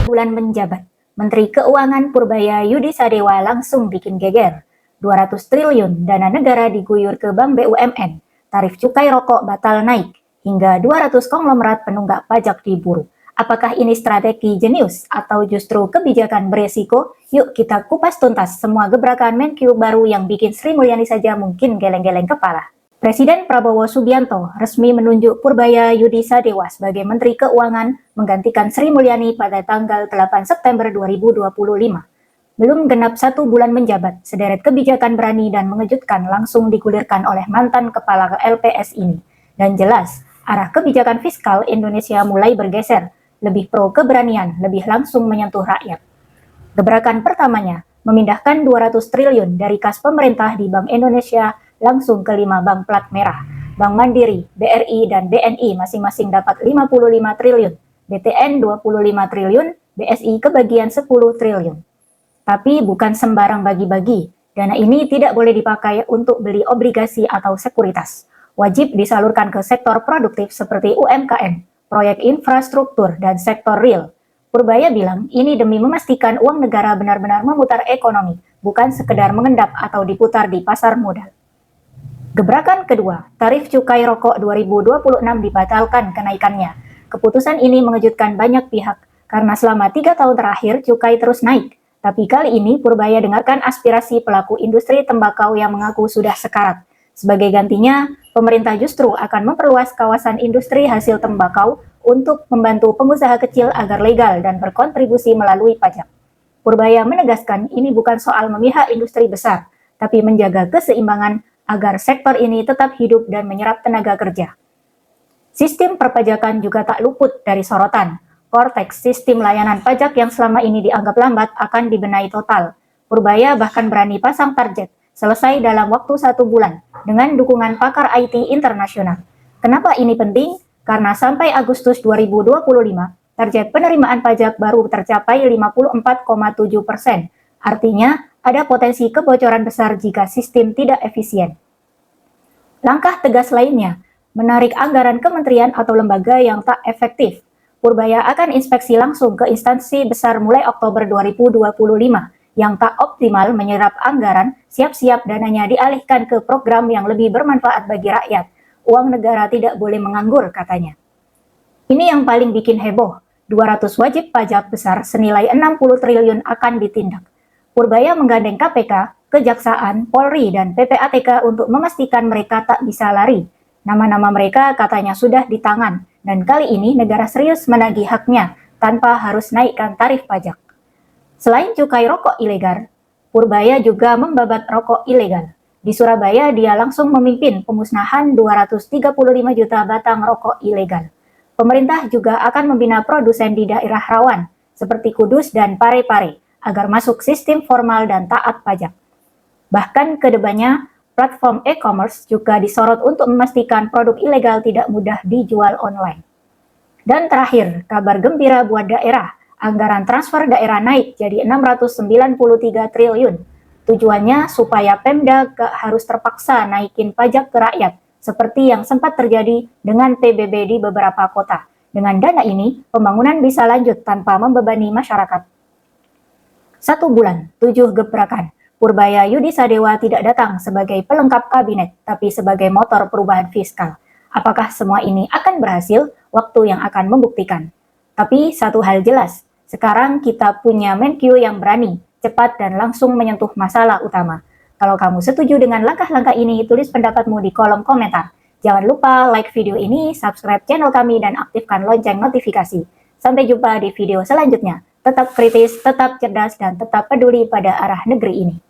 bulan menjabat, Menteri Keuangan Purbaya Yudi Sadewa langsung bikin geger. 200 triliun dana negara diguyur ke bank BUMN, tarif cukai rokok batal naik, hingga 200 konglomerat penunggak pajak diburu. Apakah ini strategi jenius atau justru kebijakan beresiko? Yuk kita kupas tuntas semua gebrakan Menkyu baru yang bikin Sri Mulyani saja mungkin geleng-geleng kepala. Presiden Prabowo Subianto resmi menunjuk Purbaya Yudi Sadewa sebagai Menteri Keuangan menggantikan Sri Mulyani pada tanggal 8 September 2025. Belum genap 1 bulan menjabat, sederet kebijakan berani dan mengejutkan langsung digulirkan oleh mantan kepala LPS ini. Dan jelas, arah kebijakan fiskal Indonesia mulai bergeser, lebih pro keberanian, lebih langsung menyentuh rakyat. Gebrakan pertamanya, memindahkan 200 triliun dari kas pemerintah di Bank Indonesia langsung ke 5 bank plat merah. Bank Mandiri, BRI, dan BNI masing-masing dapat 55 triliun, BTN 25 triliun, BSI kebagian 10 triliun. Tapi bukan sembarang bagi-bagi, dana ini tidak boleh dipakai untuk beli obligasi atau sekuritas. Wajib disalurkan ke sektor produktif seperti UMKM, proyek infrastruktur, dan sektor real. Purbaya bilang ini demi memastikan uang negara benar-benar memutar ekonomi, bukan sekedar mengendap atau diputar di pasar modal. Gebrakan kedua, tarif cukai rokok 2026 dibatalkan kenaikannya. Keputusan ini mengejutkan banyak pihak, karena selama 3 tahun terakhir cukai terus naik. Tapi kali ini Purbaya dengarkan aspirasi pelaku industri tembakau yang mengaku sudah sekarat. Sebagai gantinya, pemerintah justru akan memperluas kawasan industri hasil tembakau untuk membantu pengusaha kecil agar legal dan berkontribusi melalui pajak. Purbaya menegaskan ini bukan soal memihak industri besar, tapi menjaga keseimbangan agar sektor ini tetap hidup dan menyerap tenaga kerja. Sistem perpajakan juga tak luput dari sorotan. Cortex, sistem layanan pajak yang selama ini dianggap lambat, akan dibenahi total. Purbaya bahkan berani pasang target selesai dalam waktu 1 bulan dengan dukungan pakar IT internasional. Kenapa ini penting? Karena sampai Agustus 2025, target penerimaan pajak baru tercapai 54,7%. Artinya, ada potensi kebocoran besar jika sistem tidak efisien. Langkah tegas lainnya, menarik anggaran kementerian atau lembaga yang tak efektif. Purbaya akan inspeksi langsung ke instansi besar mulai Oktober 2025 yang tak optimal menyerap anggaran, siap-siap dananya dialihkan ke program yang lebih bermanfaat bagi rakyat. Uang negara tidak boleh menganggur, katanya. Ini yang paling bikin heboh, 200 wajib pajak besar senilai 60 triliun akan ditindak. Purbaya menggandeng KPK, Kejaksaan, Polri, dan PPATK untuk memastikan mereka tak bisa lari. Nama-nama mereka katanya sudah di tangan, dan kali ini negara serius menagih haknya tanpa harus naikkan tarif pajak. Selain cukai rokok ilegal, Purbaya juga membabat rokok ilegal. Di Surabaya, dia langsung memimpin pemusnahan 235 juta batang rokok ilegal. Pemerintah juga akan membina produsen di daerah rawan, seperti Kudus dan Parepare, agar masuk sistem formal dan taat pajak. Bahkan kedepannya, platform e-commerce juga disorot untuk memastikan produk ilegal tidak mudah dijual online. Dan terakhir, kabar gembira buat daerah, anggaran transfer daerah naik jadi 693 triliun. Tujuannya supaya Pemda gak harus terpaksa naikin pajak ke rakyat, seperti yang sempat terjadi dengan PBB di beberapa kota. Dengan dana ini, pembangunan bisa lanjut tanpa membebani masyarakat. 1 bulan, 7 gebrakan. Purbaya Yudi Sadewa tidak datang sebagai pelengkap kabinet, tapi sebagai motor perubahan fiskal. Apakah semua ini akan berhasil? Waktu yang akan membuktikan. Tapi satu hal jelas, sekarang kita punya Menkyu yang berani, cepat, dan langsung menyentuh masalah utama. Kalau kamu setuju dengan langkah-langkah ini, tulis pendapatmu di kolom komentar. Jangan lupa like video ini, subscribe channel kami, dan aktifkan lonceng notifikasi. Sampai jumpa di video selanjutnya. Tetap kritis, tetap cerdas, dan tetap peduli pada arah negeri ini.